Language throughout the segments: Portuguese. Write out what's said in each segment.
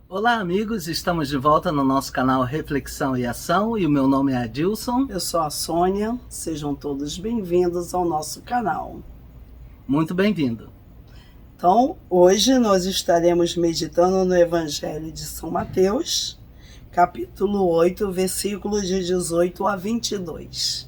Olá, amigos, estamos de volta no nosso canal Reflexão e Ação e o meu nome é Adilson. Eu sou a Sônia, sejam todos bem-vindos ao nosso canal. Muito bem-vindo. Então, hoje nós estaremos meditando no Evangelho de São Mateus, capítulo 8, versículos de 18 a 22.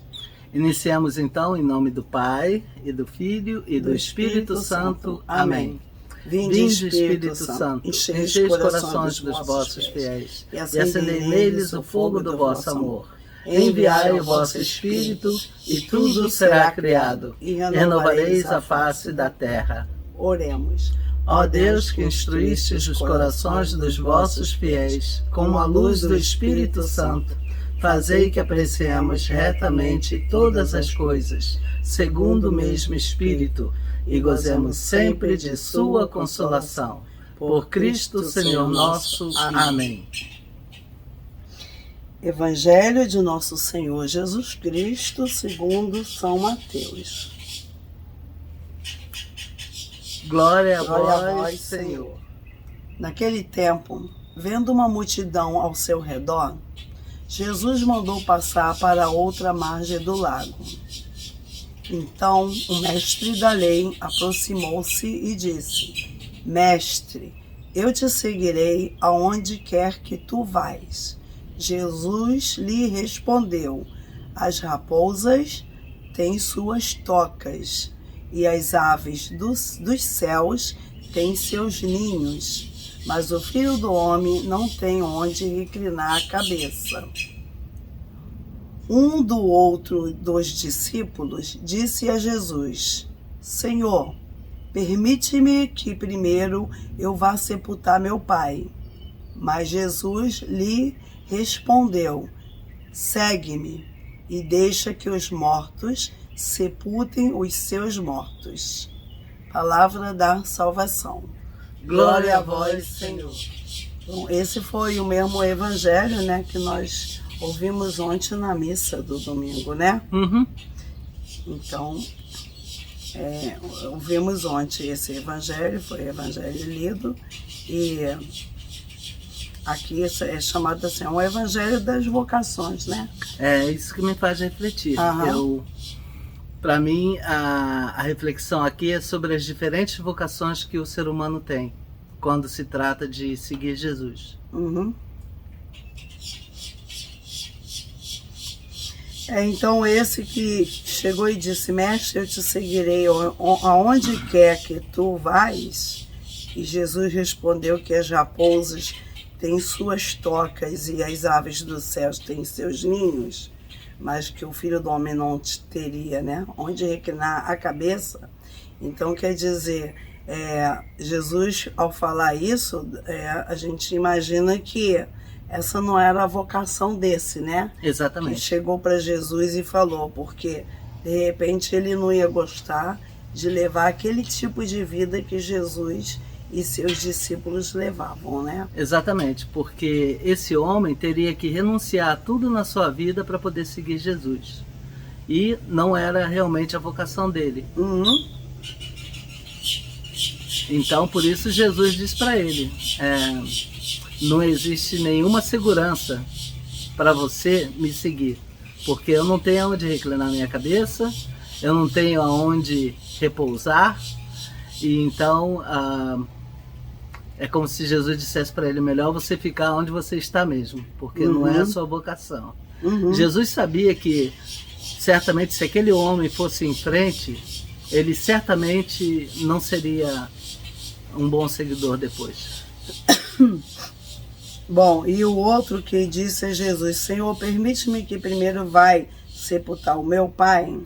Iniciamos então em nome do Pai, e do Filho, e do Espírito Santo. Amém. Vinde, Espírito Santo, enchei os corações dos vossos fiéis, e acendei neles o fogo do vosso amor. Enviai o vosso Espírito, e tudo será criado, e renovareis a face da terra. Oremos. Ó Deus, que instruístes os corações dos vossos fiéis, com a luz do Espírito Santo, fazei que apreciemos retamente todas as coisas, segundo o mesmo Espírito, e gozemos sempre de sua consolação. Por Cristo, Senhor nosso. Amém. Evangelho de nosso Senhor Jesus Cristo, segundo São Mateus. Glória a vós, Senhor. Naquele tempo, vendo uma multidão ao seu redor, Jesus mandou passar para a outra margem do lago. Então o mestre da lei aproximou-se e disse: Mestre, eu te seguirei aonde quer que tu vais. Jesus lhe respondeu: As raposas têm suas tocas, e as aves dos céus têm seus ninhos, mas o Filho do Homem não tem onde reclinar a cabeça. Um dos discípulos disse a Jesus: Senhor, permite-me que primeiro eu vá sepultar meu pai. Mas Jesus lhe respondeu: Segue-me e deixa que os mortos sepultem os seus mortos. Palavra da salvação. Glória a vós, Senhor. Então, esse foi o mesmo evangelho, né, que nós ouvimos ontem na missa do domingo, né? Então, ouvimos ontem esse evangelho, foi o evangelho lido, e aqui é chamado assim, o evangelho das vocações, né? É isso que me faz refletir. Para mim, a reflexão aqui é sobre as diferentes vocações que o ser humano tem quando se trata de seguir Jesus. Então esse que chegou e disse: Mestre, eu te seguirei aonde quer que tu vais. E Jesus respondeu que as raposas têm suas tocas e as aves dos céus têm seus ninhos, mas que o Filho do Homem não teria, né, onde reclinar a cabeça. Então quer dizer, Jesus, ao falar isso, a gente imagina que essa não era a vocação desse, né? Exatamente. Que chegou para Jesus e falou, porque de repente ele não ia gostar de levar aquele tipo de vida que Jesus e seus discípulos levavam, né? Exatamente, porque esse homem teria que renunciar a tudo na sua vida para poder seguir Jesus. E não era realmente a vocação dele. Então, por isso Jesus diz para ele: não existe nenhuma segurança para você me seguir, porque eu não tenho aonde reclinar minha cabeça, eu não tenho aonde repousar, e então é como se Jesus dissesse para ele: melhor você ficar onde você está mesmo, porque não é a sua vocação. Jesus sabia que certamente se aquele homem fosse em frente, ele certamente não seria um bom seguidor depois. Bom, e o outro que disse a Jesus: Senhor, permite-me que primeiro vai sepultar o meu pai.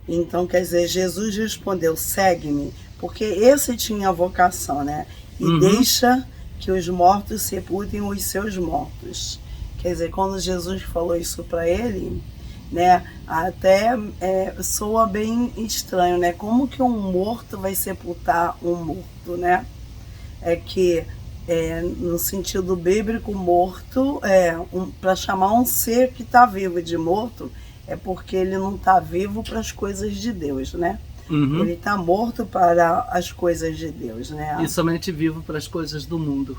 Então, quer dizer, Jesus respondeu: segue-me, porque esse tinha a vocação, né? E deixa que os mortos sepultem os seus mortos. Quer dizer, quando Jesus falou isso para ele, né, até soa bem estranho, né? Como que um morto vai sepultar um morto, né? É que no sentido bíblico, morto, para chamar um ser que está vivo de morto, é porque ele não está vivo para as coisas de Deus, né? Uhum. Ele está morto para as coisas de Deus, né? E somente vivo para as coisas do mundo.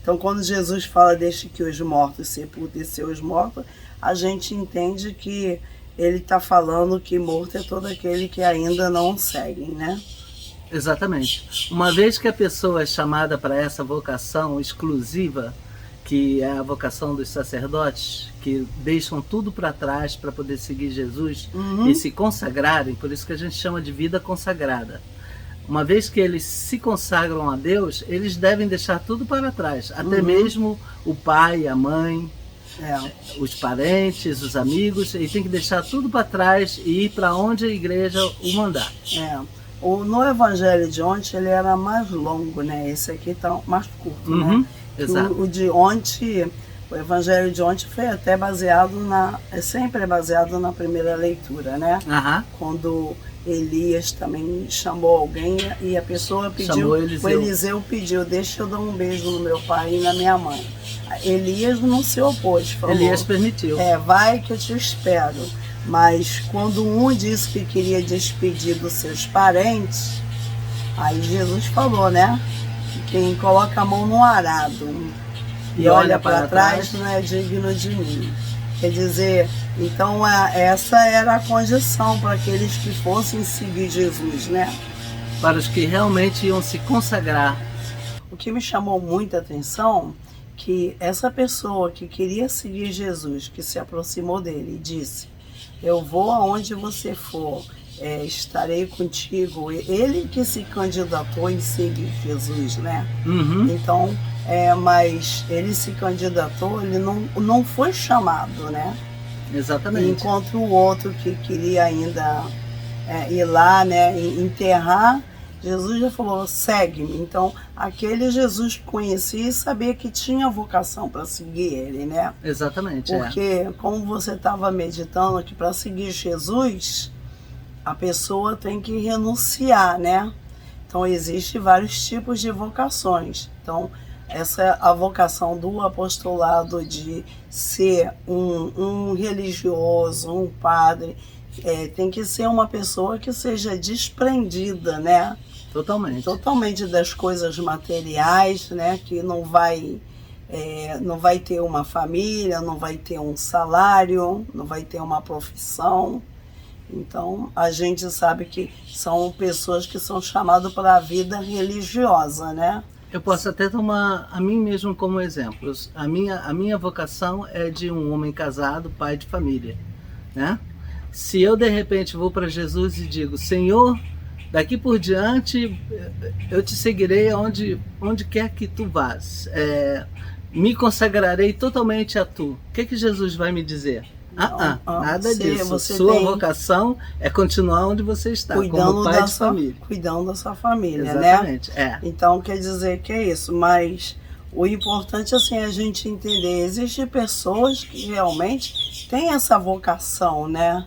Então, quando Jesus fala deixe que os mortos sepultem seus mortos, a gente entende que ele está falando que morto é todo aquele que ainda não segue, né? Exatamente. Uma vez que a pessoa é chamada para essa vocação exclusiva, que é a vocação dos sacerdotes, que deixam tudo para trás para poder seguir Jesus e se consagrarem, por isso que a gente chama de vida consagrada. Uma vez que eles se consagram a Deus, eles devem deixar tudo para trás, até mesmo o pai, a mãe, os parentes, os amigos, e tem que deixar tudo para trás e ir para onde a igreja o mandar. No evangelho de ontem ele era mais longo, né? Esse aqui está mais curto, né? Exato. O de ontem, o evangelho de ontem foi até baseado sempre baseado na primeira leitura, né? Quando Elias também chamou alguém e a pessoa pediu, o Eliseu pediu, deixa eu dar um beijo no meu pai e na minha mãe. Elias não se opôs, falou, Elias permitiu. Vai que eu te espero. Mas quando um disse que queria despedir dos seus parentes, aí Jesus falou, né? Quem coloca a mão no arado e olha para trás não é digno de mim. Quer dizer, então essa era a condição para aqueles que fossem seguir Jesus, né? Para os que realmente iam se consagrar. O que me chamou muita atenção, que essa pessoa que queria seguir Jesus, que se aproximou dele e disse, eu vou aonde você for, estarei contigo. Ele que se candidatou em seguir Jesus, né? Então, mas ele se candidatou, ele não foi chamado, né? Exatamente. Enquanto o outro que queria ainda ir lá, né, enterrar, Jesus já falou, segue-me. Então, aquele Jesus conhecia e sabia que tinha vocação para seguir ele, né? Exatamente. Porque, como você estava meditando, que para seguir Jesus, a pessoa tem que renunciar, né? Então, existem vários tipos de vocações. Então, essa é a vocação do apostolado de ser um religioso, um padre. Tem que ser uma pessoa que seja desprendida, né? Totalmente das coisas materiais, né? Que não vai ter uma família, não vai ter um salário, não vai ter uma profissão. Então, a gente sabe que são pessoas que são chamadas para a vida religiosa, né? Eu posso até tomar a mim mesmo como exemplo. A minha vocação é de um homem casado, pai de família, né? Se eu, de repente, vou para Jesus e digo, Senhor, daqui por diante, eu te seguirei onde quer que tu vás. Me consagrarei totalmente a tu. O que Jesus vai me dizer? Nada disso. Sua vocação é continuar onde você está, como pai de família. Cuidando da sua família, exatamente, né? Então, quer dizer que é isso. Mas o importante assim, é a gente entender. Existem pessoas que realmente têm essa vocação, né?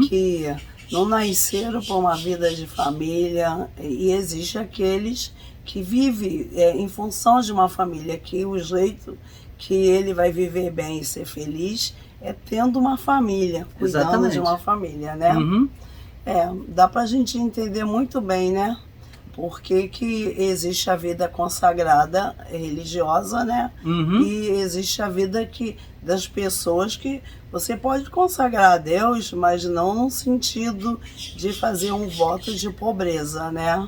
Que não nasceram para uma vida de família. E existe aqueles que vivem em função de uma família, que o jeito que ele vai viver bem e ser feliz é tendo uma família, cuidando de uma família, né? Dá pra gente entender muito bem, né? Porque que existe a vida consagrada religiosa, né? E existe a vida das pessoas que você pode consagrar a Deus, mas não no sentido de fazer um voto de pobreza, né?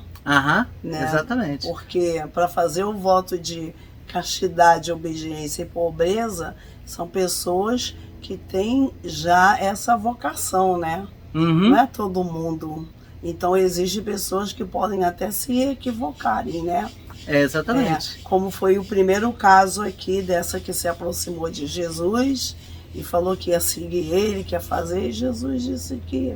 Exatamente. Porque para fazer o voto de castidade, obediência e pobreza, são pessoas que têm já essa vocação, né? Não é todo mundo. Então, existem pessoas que podem até se equivocarem, né? Exatamente. Como foi o primeiro caso aqui, dessa que se aproximou de Jesus e falou que ia seguir ele, que ia fazer, e Jesus disse que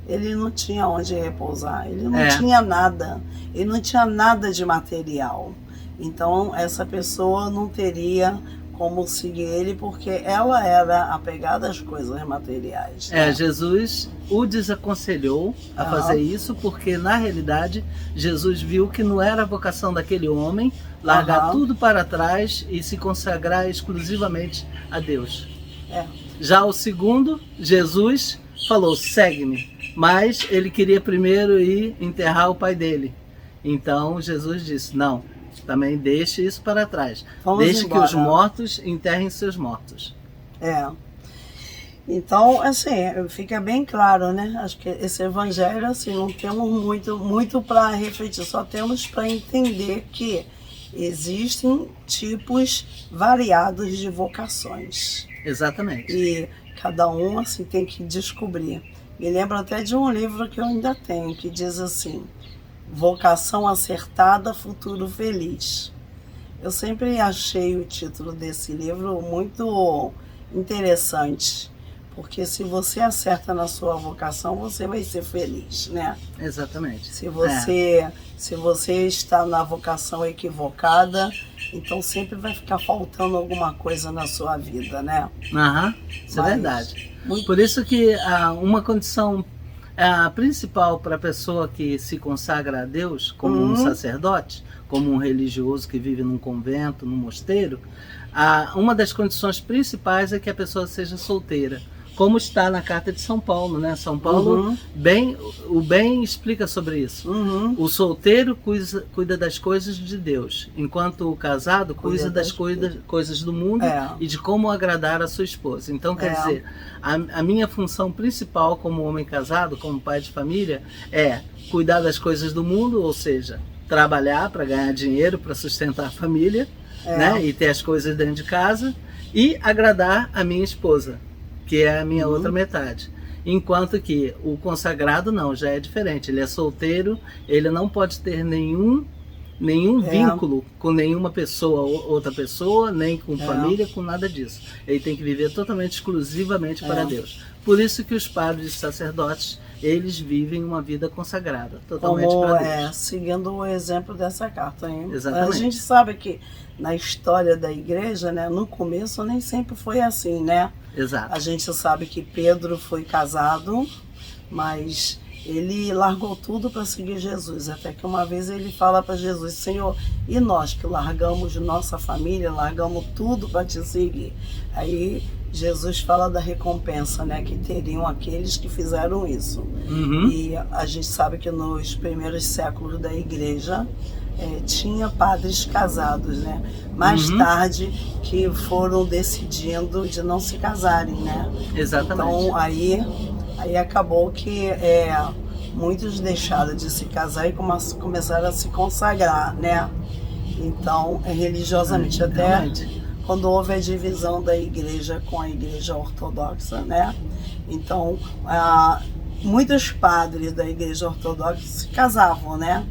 ele não tinha onde repousar, ele não tinha nada, ele não tinha nada de material. Então, essa pessoa não teria como seguir ele, porque ela era apegada às coisas materiais. Né? Jesus o desaconselhou a fazer isso, porque na realidade Jesus viu que não era a vocação daquele homem largar tudo para trás e se consagrar exclusivamente a Deus. Já o segundo, Jesus falou, segue-me. Mas ele queria primeiro ir enterrar o pai dele. Então Jesus disse, não, também deixe isso para trás. Deixe que os mortos enterrem seus mortos. Então, assim, fica bem claro, né? Acho que esse evangelho, assim, não temos muito para refletir, só temos para entender que existem tipos variados de vocações. Exatamente. E cada um, assim, tem que descobrir. Me lembro até de um livro que eu ainda tenho, que diz assim, Vocação Acertada, Futuro Feliz. Eu sempre achei o título desse livro muito interessante, porque se você acerta na sua vocação, você vai ser feliz, né? Exatamente. Se você está na vocação equivocada, então sempre vai ficar faltando alguma coisa na sua vida, né? Isso é verdade. Por isso que uma condição principal para a pessoa que se consagra a Deus, como um sacerdote, como um religioso que vive num convento, num mosteiro, uma das condições principais é que a pessoa seja solteira. Como está na carta de São Paulo, né? São Paulo o bem explica sobre isso. O solteiro cuida das coisas de Deus, enquanto o casado cuida das coisas do mundo e de como agradar a sua esposa. Então, quer dizer, a minha função principal como homem casado, como pai de família, é cuidar das coisas do mundo, ou seja, trabalhar para ganhar dinheiro, para sustentar a família, né? E ter as coisas dentro de casa, e agradar a minha esposa, que é a minha outra metade. Enquanto que o consagrado não, já é diferente. Ele é solteiro, ele não pode ter nenhum vínculo com nenhuma pessoa, outra pessoa, nem com família, com nada disso. Ele tem que viver totalmente, exclusivamente para Deus. Por isso que os padres e sacerdotes, eles vivem uma vida consagrada, totalmente para Deus. Seguindo o exemplo dessa carta, hein? Exatamente. A gente sabe que na história da igreja, né, no começo nem sempre foi assim, né? Exato. A gente sabe que Pedro foi casado, mas ele largou tudo para seguir Jesus. Até que uma vez ele fala para Jesus, Senhor, e nós que largamos nossa família, largamos tudo para te seguir? Aí Jesus fala da recompensa, né, que teriam aqueles que fizeram isso. E a gente sabe que nos primeiros séculos da igreja tinha padres casados, né? Mais tarde que foram decidindo de não se casarem, né? Exatamente. Então aí acabou que muitos deixaram de se casar e começaram a se consagrar, né? Então, religiosamente, até quando houve a divisão da igreja com a igreja ortodoxa, né? Então, muitos padres da igreja ortodoxa se casavam, né?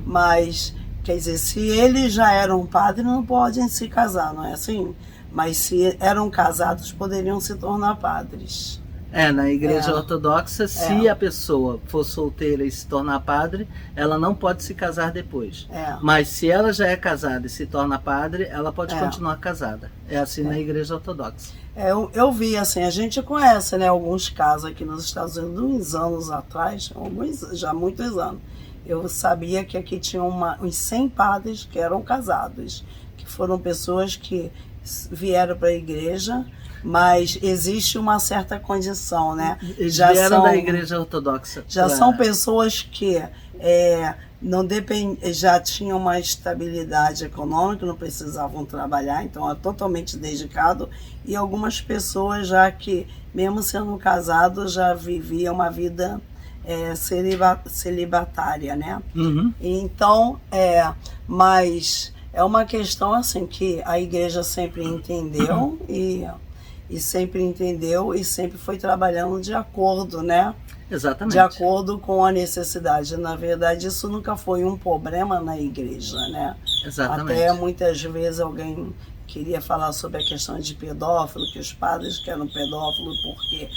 Mas, quer dizer, se eles já eram padres, não podem se casar, não é assim? Mas se eram casados, poderiam se tornar padres. Na igreja ortodoxa, se a pessoa for solteira e se tornar padre, ela não pode se casar depois. Mas se ela já é casada e se torna padre, ela pode continuar casada. É assim na igreja ortodoxa. Eu vi, assim, a gente conhece, né, alguns casos aqui nos Estados Unidos, uns anos atrás, já muitos anos. Eu sabia que aqui tinha uns 100 padres que eram casados, que foram pessoas que vieram para a igreja, mas existe uma certa condição, né? Já vieram da igreja ortodoxa. São pessoas que não já tinham uma estabilidade econômica, não precisavam trabalhar, então é totalmente dedicado. E algumas pessoas já que, mesmo sendo casados, já viviam uma vida celibatária, né? Então, mas é uma questão assim que a igreja sempre entendeu e sempre foi trabalhando de acordo, né? Exatamente. De acordo com a necessidade. Na verdade, isso nunca foi um problema na igreja, né? Exatamente. Até muitas vezes alguém queria falar sobre a questão de pedófilo, que os padres que eram pedófilos porque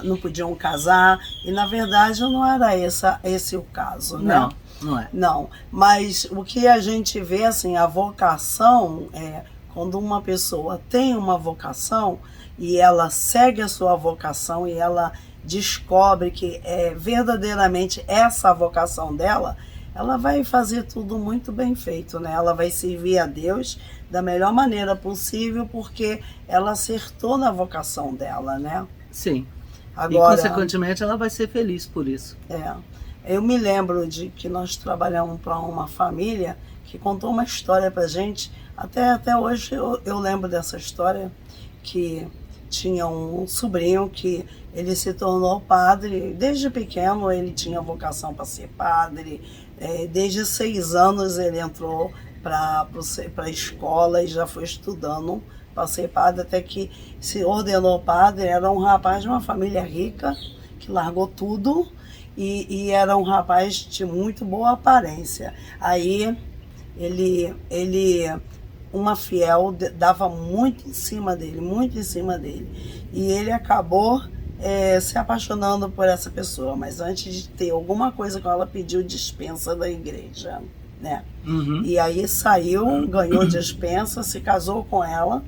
não podiam casar, e na verdade não era esse o caso, né? Não é. Não, mas o que a gente vê, assim, a vocação quando uma pessoa tem uma vocação e ela segue a sua vocação e ela descobre que é verdadeiramente essa a vocação dela, ela vai fazer tudo muito bem feito, né? Ela vai servir a Deus da melhor maneira possível porque ela acertou na vocação dela, né? Sim. Agora, e consequentemente ela vai ser feliz por isso. Eu me lembro de que nós trabalhamos para uma família que contou uma história para gente, até hoje eu lembro dessa história, que tinha um sobrinho que ele se tornou padre, desde pequeno ele tinha vocação para ser padre, desde 6 anos ele entrou para a escola e já foi estudando para ser padre, até que se ordenou padre. Era um rapaz de uma família rica, que largou tudo, e era um rapaz de muito boa aparência. Aí uma fiel dava muito em cima dele, muito em cima dele. E ele acabou se apaixonando por essa pessoa, mas antes de ter alguma coisa com ela, pediu dispensa da igreja, né? E aí saiu, ganhou dispensa, se casou com ela,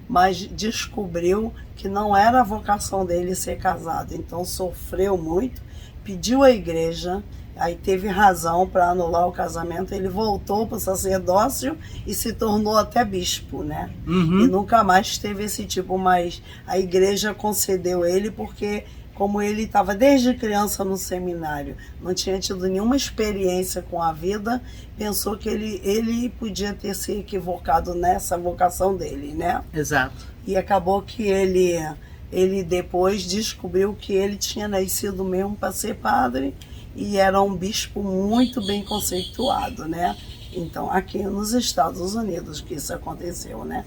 mas descobriu que não era a vocação dele ser casado, então sofreu muito, pediu à igreja, aí teve razão para anular o casamento, ele voltou para o sacerdócio e se tornou até bispo, né? E nunca mais teve esse tipo, mas a igreja concedeu ele porque, como ele estava desde criança no seminário, não tinha tido nenhuma experiência com a vida, pensou que ele podia ter se equivocado nessa vocação dele, né? Exato. E acabou que ele depois descobriu que ele tinha nascido mesmo para ser padre e era um bispo muito bem conceituado, né? Então, aqui nos Estados Unidos que isso aconteceu, né?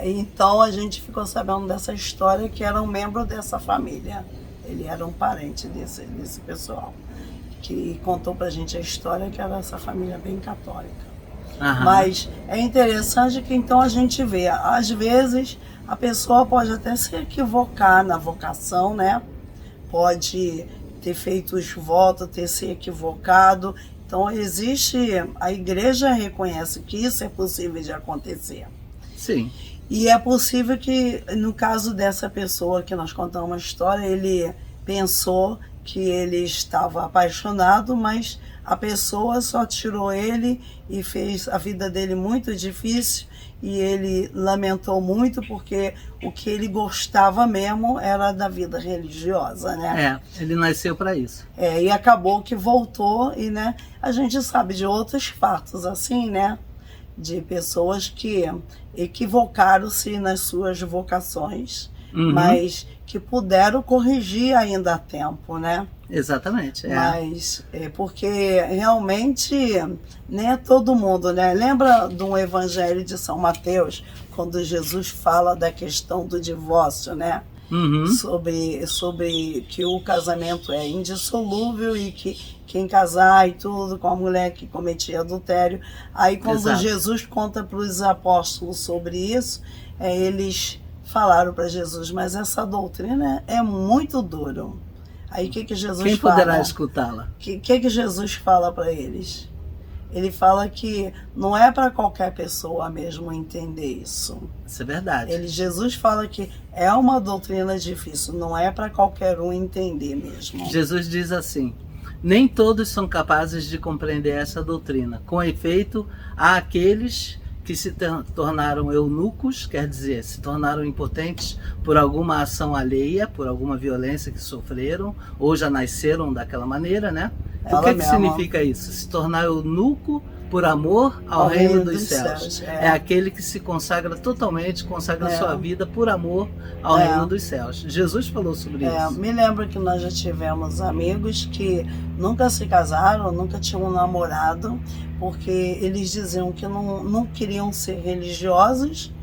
Então, a gente ficou sabendo dessa história, que era um membro dessa família. Ele era um parente desse pessoal, que contou pra gente a história, que era essa família bem católica. Mas é interessante que então a gente vê, às vezes a pessoa pode até se equivocar na vocação, né? Pode ter feito os votos, ter se equivocado. Então a igreja reconhece que isso é possível de acontecer. Sim. E é possível que, no caso dessa pessoa que nós contamos uma história, ele pensou que ele estava apaixonado, mas a pessoa só tirou ele e fez a vida dele muito difícil, e ele lamentou muito porque o que ele gostava mesmo era da vida religiosa, né? Ele nasceu para isso. E acabou que voltou, e né, a gente sabe de outros fatos assim, né? De pessoas que equivocaram-se nas suas vocações, mas que puderam corrigir ainda a tempo, né? Exatamente. Mas porque realmente nem é todo mundo, né? Lembra de um evangelho de São Mateus, quando Jesus fala da questão do divórcio, né? Sobre que o casamento é indissolúvel e que quem casar e tudo com a mulher que cometia adultério. Aí quando Jesus conta para os apóstolos sobre isso, eles falaram para Jesus, mas essa doutrina é muito dura. Aí o que Jesus Quem fala? poderá escutá-la? Que Jesus fala para eles? Ele fala que não é para qualquer pessoa mesmo entender isso. Isso é verdade. Jesus fala que é uma doutrina difícil, não é para qualquer um entender mesmo. Jesus diz assim: nem todos são capazes de compreender essa doutrina. Com efeito, há aqueles que se tornaram eunucos, quer dizer, se tornaram impotentes por alguma ação alheia, por alguma violência que sofreram, ou já nasceram daquela maneira, né? O que significa isso? Se tornar eunuco por amor ao reino dos céus. É aquele que se consagra totalmente, consagra sua vida por amor ao reino dos céus. Jesus falou sobre isso. Me lembro que nós já tivemos amigos que nunca se casaram, nunca tinham um namorado, porque eles diziam que não queriam ser religiosos.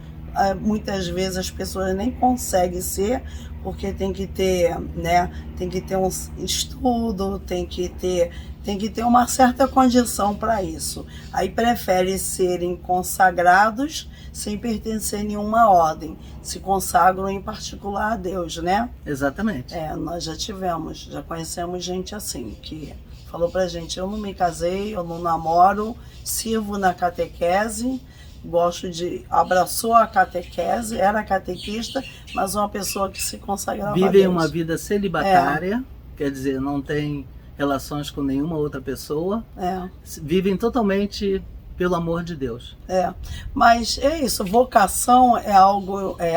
Muitas vezes as pessoas nem conseguem ser, porque tem que ter, né, tem que ter um estudo, tem que ter uma certa condição para isso. Aí prefere serem consagrados sem pertencer a nenhuma ordem. Se consagram em particular a Deus, né? Exatamente. Nós já conhecemos gente assim, que falou pra gente: eu não me casei, eu não namoro, sirvo na catequese, abraçou a catequese, era catequista, mas uma pessoa que se consagrava a Deus. Vivem uma vida celibatária, quer dizer, não tem relações com nenhuma outra pessoa, vivem totalmente pelo amor de Deus. Mas é isso, vocação é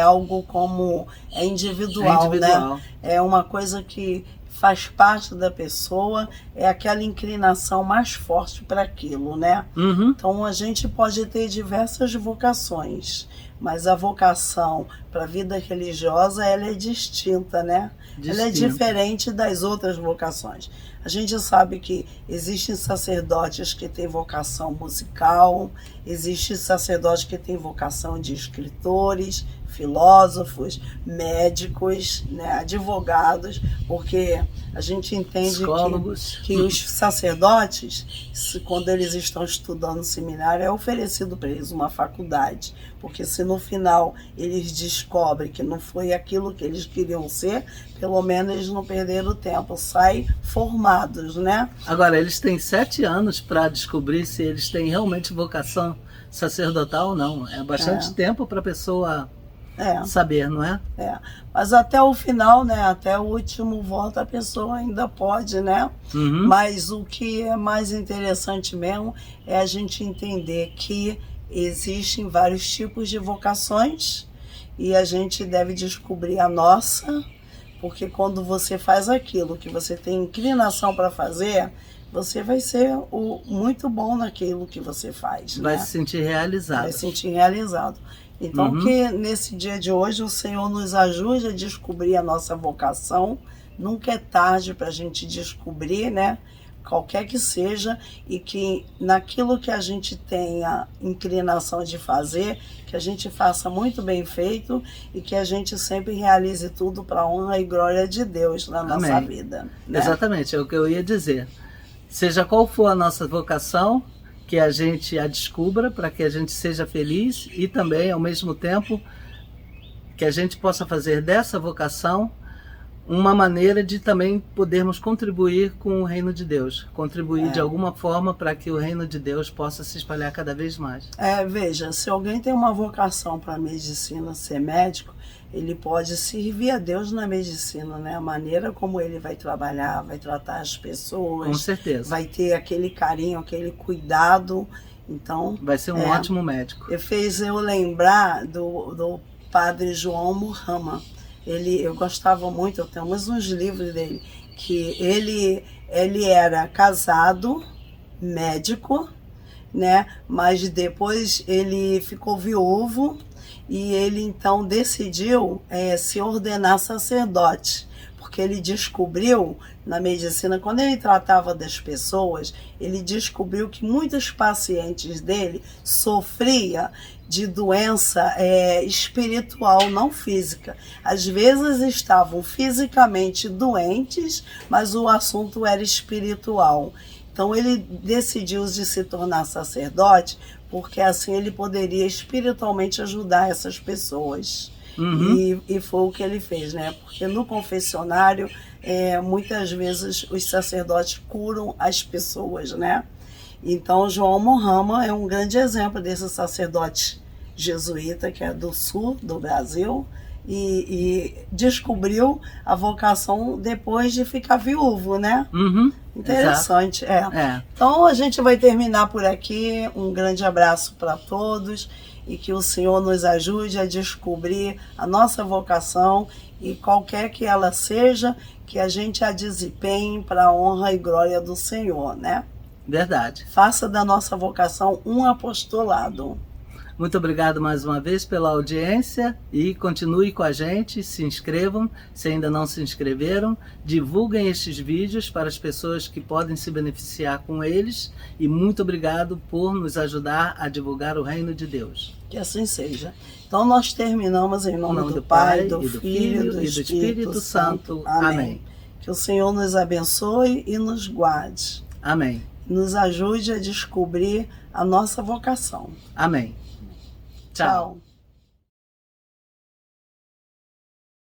algo como individual, né? É uma coisa que faz parte da pessoa, é aquela inclinação mais forte para aquilo, né? Então a gente pode ter diversas vocações, mas a vocação para a vida religiosa, ela é distinta, né? Ela é diferente das outras vocações. A gente sabe que existem sacerdotes que têm vocação musical, existem sacerdotes que têm vocação de escritores, filósofos, médicos, né, advogados, porque a gente entende que os sacerdotes, quando eles estão estudando no seminário, é oferecido para eles uma faculdade, porque se no final eles descobrem que não foi aquilo que eles queriam ser, pelo menos eles não perderam tempo, saem formados, né? Agora, eles têm 7 anos para descobrir se eles têm realmente vocação sacerdotal ou não. É bastante tempo para a pessoa saber, não é? Mas até o final, né? Até o último voto a pessoa ainda pode, né? Mas o que é mais interessante mesmo é a gente entender que existem vários tipos de vocações e a gente deve descobrir a nossa, porque quando você faz aquilo que você tem inclinação para fazer, você vai ser muito bom naquilo que você faz. Vai se sentir realizado. Vai se sentir realizado. Então, que nesse dia de hoje o Senhor nos ajude a descobrir a nossa vocação. Nunca é tarde para a gente descobrir, né? Qualquer que seja, e que naquilo que a gente tenha inclinação de fazer, que a gente faça muito bem feito e que a gente sempre realize tudo para a honra e glória de Deus na nossa vida. Né? Exatamente, é o que eu ia dizer. Seja qual for a nossa vocação, que a gente a descubra para que a gente seja feliz e também, ao mesmo tempo, que a gente possa fazer dessa vocação uma maneira de também podermos contribuir com o reino de Deus, contribuir de alguma forma para que o reino de Deus possa se espalhar cada vez mais. Veja, se alguém tem uma vocação para a medicina, ser médico, ele pode servir a Deus na medicina, né? A maneira como ele vai trabalhar, vai tratar as pessoas. Com certeza. Vai ter aquele carinho, aquele cuidado. Então, vai ser um ótimo médico. Fez eu lembrar do padre João Muhammad. Eu gostava muito, eu tenho uns livros dele, que ele era casado, médico, né? Mas depois ele ficou viúvo e ele então decidiu se ordenar sacerdote, porque ele descobriu na medicina, quando ele tratava das pessoas, ele descobriu que muitos pacientes dele sofriam de doença espiritual, não física. Às vezes estavam fisicamente doentes, mas o assunto era espiritual. Então ele decidiu de se tornar sacerdote, porque assim ele poderia espiritualmente ajudar essas pessoas. E foi o que ele fez, né? Porque no confessionário, muitas vezes os sacerdotes curam as pessoas, né? Então João Muhammad é um grande exemplo desse sacerdote jesuíta, que é do sul do Brasil, e descobriu a vocação depois de ficar viúvo, né? Interessante. Então a gente vai terminar por aqui. Um grande abraço para todos e que o Senhor nos ajude a descobrir a nossa vocação e qualquer que ela seja, que a gente a desempenhe para a honra e glória do Senhor, né? Verdade. Faça da nossa vocação um apostolado. Muito obrigado mais uma vez pela audiência e continue com a gente, se inscrevam se ainda não se inscreveram, divulguem estes vídeos para as pessoas que podem se beneficiar com eles e muito obrigado por nos ajudar a divulgar o reino de Deus. Que assim seja. Então nós terminamos em nome do Pai, do Filho e do Espírito Santo. Amém. Que o Senhor nos abençoe e nos guarde. Amém. Nos ajude a descobrir a nossa vocação. Amém. Tchau.